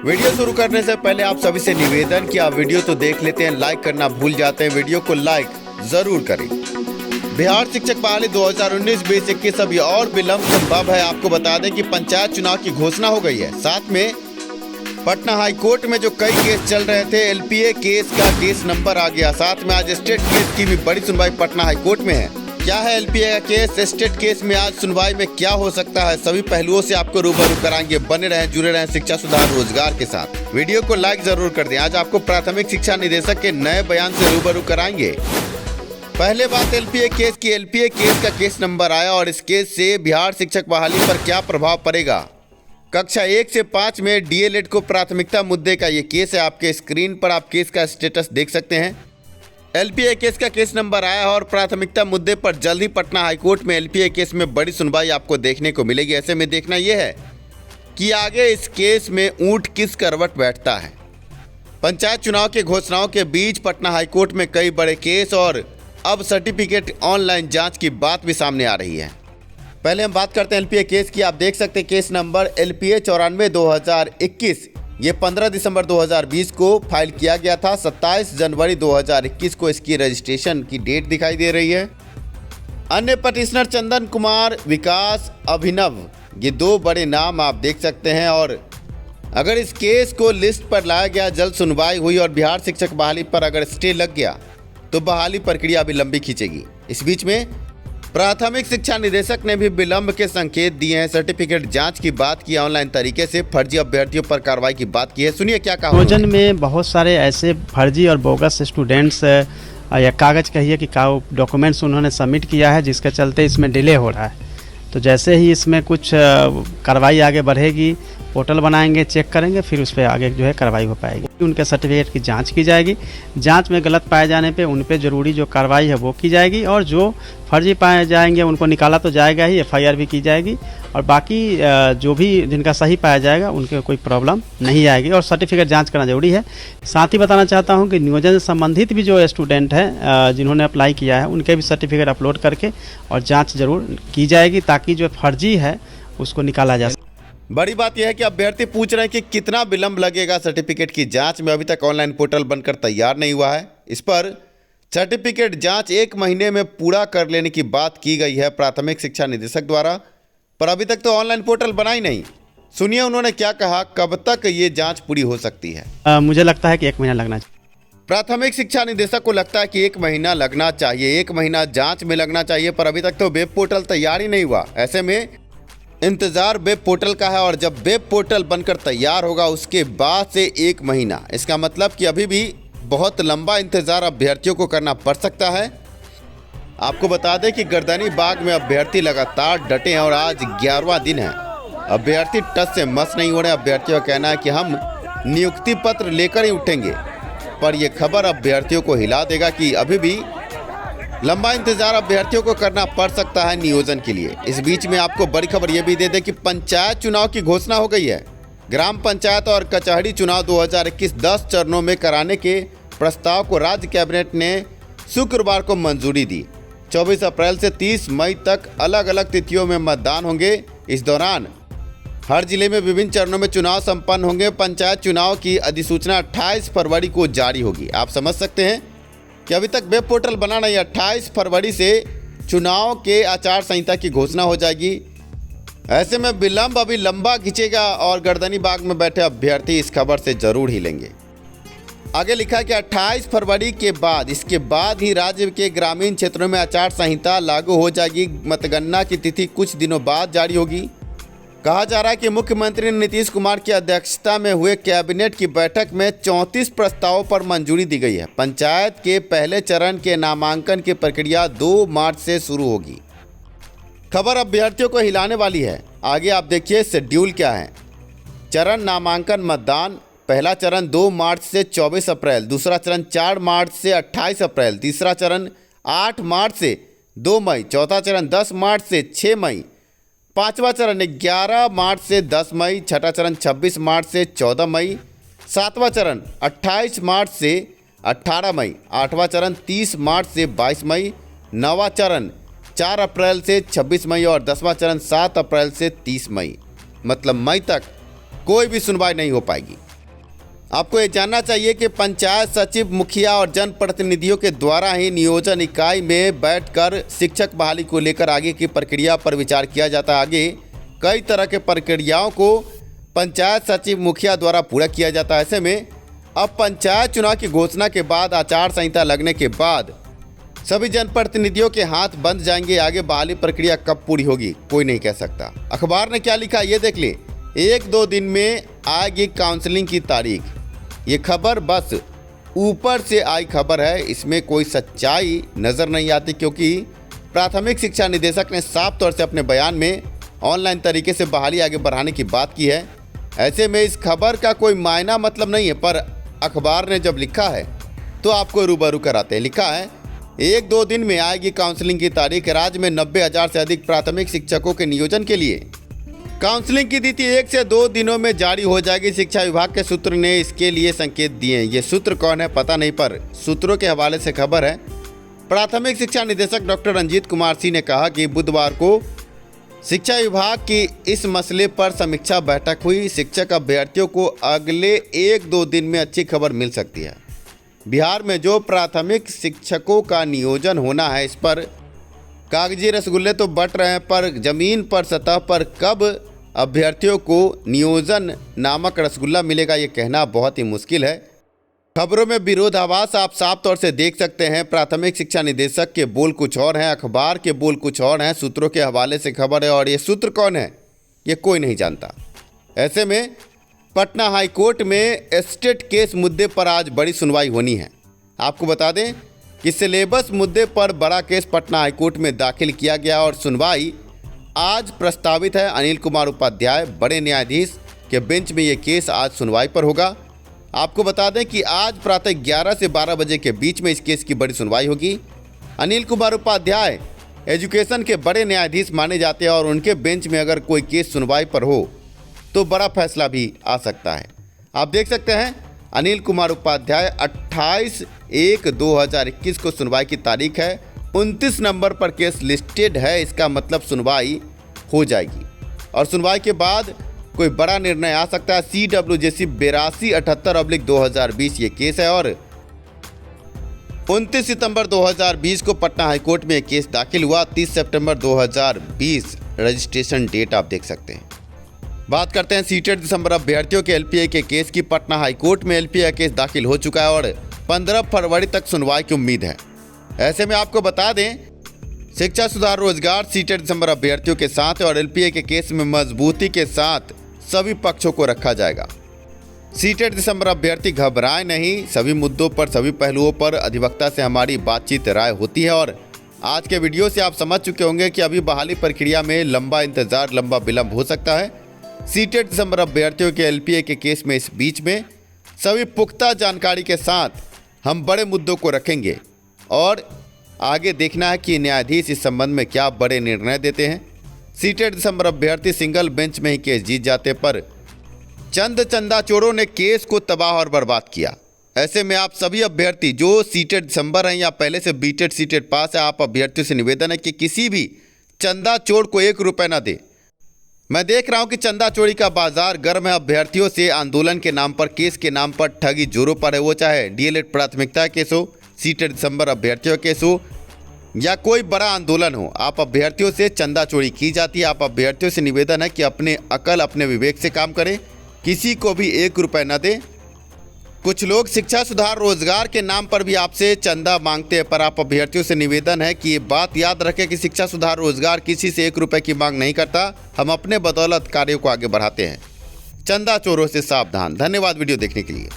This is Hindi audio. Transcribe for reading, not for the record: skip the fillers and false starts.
वीडियो शुरू करने से पहले आप सभी से निवेदन कि आप वीडियो तो देख लेते हैं, लाइक करना भूल जाते हैं। वीडियो को लाइक जरूर करें। बिहार शिक्षक बहाली 2019-2021 अभी और विलंब संभव है। आपको बता दें कि पंचायत चुनाव की घोषणा हो गई है। साथ में पटना हाई कोर्ट में जो कई केस चल रहे थे, एलपीए केस का केस नंबर आ गया। साथ में आज स्टेट केस की भी बड़ी सुनवाई पटना हाई कोर्ट में है। क्या है एलपीए का केस, स्टेट केस में आज सुनवाई में क्या हो सकता है, सभी पहलुओं से आपको रूबरू कराएंगे। बने रहें, जुड़े रहें शिक्षा सुधार रोजगार के साथ। वीडियो को लाइक जरूर कर दें। आज आपको प्राथमिक शिक्षा निदेशक के नए बयान से रूबरू कराएंगे। पहले बात एलपीए केस की। एलपीए केस का केस नंबर आया और इस केस से बिहार शिक्षक बहाली पर क्या प्रभाव पड़ेगा। कक्षा 1 से 5 में डीएलएड को प्राथमिकता मुद्दे का ये केस है। आपके स्क्रीन पर आप केस का स्टेटस देख सकते हैं। एलपीए केस का केस नंबर आया और प्राथमिकता मुद्दे पर जल्द ही पटना हाईकोर्ट में एलपीए केस में बड़ी सुनवाई आपको देखने को मिलेगी। ऐसे में देखना यह है कि आगे इस केस में ऊंट किस करवट बैठता है। पंचायत चुनाव के घोषणाओं के बीच पटना हाईकोर्ट में कई बड़े केस और अब सर्टिफिकेट ऑनलाइन जांच की बात भी सामने आ रही है। पहले हम बात करते हैं एलपीए केस की। आप देख सकते हैं केस नंबर एलपीए 94/2021। ये 15 दिसंबर 2020 को फाइल किया गया था। 27 जनवरी 2021 को इसकी रजिस्ट्रेशन की डेट दिखाई दे रही है। अन्य पटिशनर चंदन कुमार, विकास, अभिनव, ये 2 बड़े नाम आप देख सकते हैं। और अगर इस केस को लिस्ट पर लाया गया, जल्द सुनवाई हुई और बिहार शिक्षक बहाली पर अगर स्टे लग गया तो बहाली प्रक्रिया भी लंबी खींचेगी। इस बीच में प्राथमिक शिक्षा निदेशक ने भी विलंब के संकेत दिए हैं। सर्टिफिकेट जांच की बात की, ऑनलाइन तरीके से फर्जी अभ्यर्थियों पर कार्रवाई की बात की है। सुनिए क्या कहा। नियोजन में बहुत सारे ऐसे फर्जी और बोगस स्टूडेंट्स या कागज़ कहिए कि डॉक्यूमेंट्स उन्होंने सबमिट किया है, जिसके चलते इसमें डिले हो रहा है। तो जैसे ही इसमें कुछ कार्रवाई आगे बढ़ेगी, पोर्टल बनाएंगे, चेक करेंगे, फिर उस पर आगे जो है कार्रवाई हो पाएगी। उनके सर्टिफिकेट की जांच की जाएगी। जांच में गलत पाए जाने पे उन पे ज़रूरी जो कार्रवाई है वो की जाएगी और जो फर्जी पाए जाएंगे उनको निकाला तो जाएगा ही, एफआईआर भी की जाएगी। और बाकी जो भी जिनका सही पाया जाएगा उनके कोई प्रॉब्लम नहीं आएगी। और सर्टिफिकेट जांच करना जरूरी है। साथ ही बताना चाहता हूं कि नियोजन से संबंधित भी जो स्टूडेंट हैं जिन्होंने अप्लाई किया है, उनके भी सर्टिफिकेट अपलोड करके और जांच जरूर की जाएगी, ताकि जो फर्जी है उसको निकाला जा सके। बड़ी बात यह है कि अभ्यर्थी पूछ रहे हैं कि कितना विलंब लगेगा सर्टिफिकेट की जांच में। अभी तक ऑनलाइन पोर्टल बनकर तैयार नहीं हुआ है। इस पर सर्टिफिकेट जांच 1 महीने में पूरा कर लेने की बात की गई है प्राथमिक शिक्षा निदेशक द्वारा, पर अभी तक तो ऑनलाइन पोर्टल बना ही नहीं। सुनिए उन्होंने क्या कहा, कब तक ये जांच पूरी हो सकती है। मुझे लगता है कि 1 महीना लगना चाहिए। प्राथमिक शिक्षा निदेशक को लगता है कि 1 महीना लगना चाहिए। 1 महीना जांच में लगना चाहिए, पर अभी तक तो वेब पोर्टल तैयार ही नहीं हुआ। ऐसे में इंतजार वेब पोर्टल का है और जब वेब पोर्टल बनकर तैयार होगा उसके बाद से 1 महीना, इसका मतलब कि अभी भी बहुत लंबा इंतजार अभ्यर्थियों को करना पड़ सकता है। आपको बता दें कि गर्दनी बाग में अभ्यर्थी लगातार डटे हैं और आज 11वां दिन है। अभ्यर्थी टस से मस नहीं हो रहे। अभ्यर्थियों का कहना है कि हम नियुक्ति पत्र लेकर ही उठेंगे, पर यह खबर अभ्यर्थियों को हिला देगा कि अभी भी लंबा इंतजार अभ्यर्थियों को करना पड़ सकता है नियोजन के लिए। इस बीच में आपको बड़ी खबर यह भी दे दें कि पंचायत चुनाव की घोषणा हो गई है। ग्राम पंचायत और कचहरी चुनाव 2021 10 चरणों में कराने के प्रस्ताव को राज्य कैबिनेट ने शुक्रवार को मंजूरी दी। 24 अप्रैल से 30 मई तक अलग अलग तिथियों में मतदान होंगे। इस दौरान हर जिले में विभिन्न चरणों में चुनाव संपन्न होंगे। पंचायत चुनाव की अधिसूचना 28 फरवरी को जारी होगी। आप समझ सकते हैं कि अभी तक वेब पोर्टल बना नहीं। 28 फरवरी से चुनाव के आचार संहिता की घोषणा हो जाएगी। ऐसे में विलंब अभी लंबा खींचेगा और गर्दनी बाग में बैठे अभ्यर्थी इस खबर से जरूर हिलेंगे। आगे लिखा है कि 28 फरवरी के बाद, इसके बाद ही राज्य के ग्रामीण क्षेत्रों में आचार संहिता लागू हो जाएगी। मतगणना की तिथि कुछ दिनों बाद जारी होगी। कहा जा रहा है कि मुख्यमंत्री नीतीश कुमार की अध्यक्षता में हुए कैबिनेट की बैठक में 34 प्रस्तावों पर मंजूरी दी गई है। पंचायत के पहले चरण के नामांकन की प्रक्रिया 2 मार्च से शुरू होगी। खबर अभ्यर्थियों को हिलाने वाली है। आगे आप देखिए शेड्यूल क्या है। चरण नामांकन मतदान। पहला चरण 2 मार्च से 24 अप्रैल, दूसरा चरण 4 मार्च से 28 अप्रैल, तीसरा चरण 8 मार्च से 2 मई, चौथा चरण 10 मार्च से 6 मई, पांचवा चरण 11 मार्च से 10 मई, छठा चरण 26 मार्च से 14 मई, सातवां चरण 28 मार्च से 18 मई, आठवां चरण 30 मार्च से 22 मई, नौवां चरण 4 अप्रैल से 26 मई और 10वां चरण 7 अप्रैल से 30 मई, मतलब मई तक कोई भी सुनवाई नहीं हो पाएगी। आपको ये जानना चाहिए कि पंचायत सचिव, मुखिया और जनप्रतिनिधियों के द्वारा ही नियोजन इकाई में बैठकर शिक्षक बहाली को लेकर आगे की प्रक्रिया पर विचार किया जाता है। आगे कई तरह के प्रक्रियाओं को पंचायत सचिव, मुखिया द्वारा पूरा किया जाता है। ऐसे में अब पंचायत चुनाव की घोषणा के बाद, आचार संहिता लगने के बाद सभी जनप्रतिनिधियों के हाथ बंद जाएंगे। आगे बहाली प्रक्रिया कब पूरी होगी कोई नहीं कह सकता। अखबार ने क्या लिखा ये देख ले। 1-2 दिन में आएगी काउंसलिंग की तारीख। ये खबर बस ऊपर से आई खबर है, इसमें कोई सच्चाई नज़र नहीं आती, क्योंकि प्राथमिक शिक्षा निदेशक ने साफ तौर से अपने बयान में ऑनलाइन तरीके से बहाली आगे बढ़ाने की बात की है। ऐसे में इस खबर का कोई मायना मतलब नहीं है, पर अखबार ने जब लिखा है तो आपको रूबरू कराते हैं। लिखा है 1-2 दिन में आएगी काउंसलिंग की तारीख। राज्य में 90,000 से अधिक प्राथमिक शिक्षकों के नियोजन के लिए काउंसलिंग की तिथि 1 से 2 दिनों में जारी हो जाएगी। शिक्षा विभाग के सूत्र ने इसके लिए संकेत दिए हैं। ये सूत्र कौन है पता नहीं, पर सूत्रों के हवाले से खबर है। प्राथमिक शिक्षा निदेशक डॉक्टर रंजीत कुमार सिंह ने कहा कि बुधवार को शिक्षा विभाग की इस मसले पर समीक्षा बैठक हुई। शिक्षक अभ्यर्थियों को अगले 1-2 दिन में अच्छी खबर मिल सकती है। बिहार में जो प्राथमिक शिक्षकों का नियोजन होना है, इस पर कागजी रसगुल्ले तो बट रहे हैं, पर जमीन पर सतह पर कब अभ्यर्थियों को नियोजन नामक रसगुल्ला मिलेगा ये कहना बहुत ही मुश्किल है। खबरों में विरोधाभास आप साफ तौर से देख सकते हैं। प्राथमिक शिक्षा निदेशक के बोल कुछ और हैं, अखबार के बोल कुछ और हैं। सूत्रों के हवाले से खबर है और ये सूत्र कौन है ये कोई नहीं जानता। ऐसे में पटना हाई कोर्ट में एस्टेट केस मुद्दे पर आज बड़ी सुनवाई होनी है। आपको बता दें कि सिलेबस मुद्दे पर बड़ा केस पटना हाई कोर्ट में दाखिल किया गया और सुनवाई आज प्रस्तावित है। अनिल कुमार उपाध्याय बड़े न्यायाधीश के बेंच में ये केस आज सुनवाई पर होगा। आपको बता दें कि आज प्रातः 11 से 12 बजे के बीच में इस केस की बड़ी सुनवाई होगी। अनिल कुमार उपाध्याय एजुकेशन के बड़े न्यायाधीश माने जाते हैं और उनके बेंच में अगर कोई केस सुनवाई पर हो तो बड़ा फैसला भी आ सकता है। आप देख सकते हैं अनिल कुमार उपाध्याय 28/1/2021 को सुनवाई की तारीख है। 29 नंबर पर केस लिस्टेड है, इसका मतलब सुनवाई हो जाएगी और सुनवाई के बाद कोई बड़ा निर्णय आ सकता है। CWJC 8278/2020 ये केस है और 29 सितंबर 2020 को पटना हाईकोर्ट में केस दाखिल हुआ। 30 सितंबर 2020 रजिस्ट्रेशन डेट आप देख सकते हैं। बात करते हैं सीटेड दिसंबर अभ्यर्थियों के LPA के केस की। पटना हाईकोर्ट में LPA केस दाखिल हो चुका है और 15 फरवरी तक सुनवाई की उम्मीद है। ऐसे में आपको बता दें शिक्षा सुधार रोजगार सीटेड दिसंबर अभ्यर्थियों के साथ है और LPA के केस में मजबूती के साथ सभी पक्षों को रखा जाएगा। सीटेड दिसंबर अभ्यर्थी घबराएं नहीं, सभी मुद्दों पर, सभी पहलुओं पर अधिवक्ता से हमारी बातचीत राय होती है। और आज के वीडियो से आप समझ चुके होंगे कि अभी बहाली प्रक्रिया में लंबा इंतजार, लंबा विलंब हो सकता है। सीटेड दिसंबर अभ्यर्थियों के LPA के केस में इस बीच में सभी पुख्ता जानकारी के साथ हम बड़े मुद्दों को रखेंगे और आगे देखना है कि न्यायाधीश इस संबंध में क्या बड़े निर्णय देते हैं। सीटेड दिसंबर अभ्यर्थी सिंगल बेंच में ही केस जीत जाते, पर चंद चंदाचोरों ने केस को तबाह और बर्बाद किया। ऐसे में आप सभी अभ्यर्थी जो सीटेड दिसंबर हैं या पहले से बीटेड सीटेड पास है, आप अभ्यर्थियों से निवेदन है कि किसी भी चंदा चोर को 1 रुपये न दे। मैं देख रहा हूं कि चंदा चोरी का बाजार गर्म है। अभ्यर्थियों से आंदोलन के नाम पर, केस के नाम पर ठगी जोरों पर है, वो चाहे DLED प्राथमिकता केस हो, सीटेड दिसंबर अभ्यर्थियों केस हो या कोई बड़ा आंदोलन हो। आप अभ्यर्थियों से चंदा चोरी की जाती है। आप अभ्यर्थियों से निवेदन है कि अपने अकल, अपने विवेक से काम करें, किसी को भी 1 रुपये न दें। कुछ लोग शिक्षा सुधार रोजगार के नाम पर भी आपसे चंदा मांगते हैं, पर आप अभ्यर्थियों से निवेदन है कि ये बात याद रखें कि शिक्षा सुधार रोजगार किसी से 1 रुपये की मांग नहीं करता। हम अपने बदौलत कार्यों को आगे बढ़ाते हैं। चंदा चोरों से सावधान। धन्यवाद वीडियो देखने के लिए।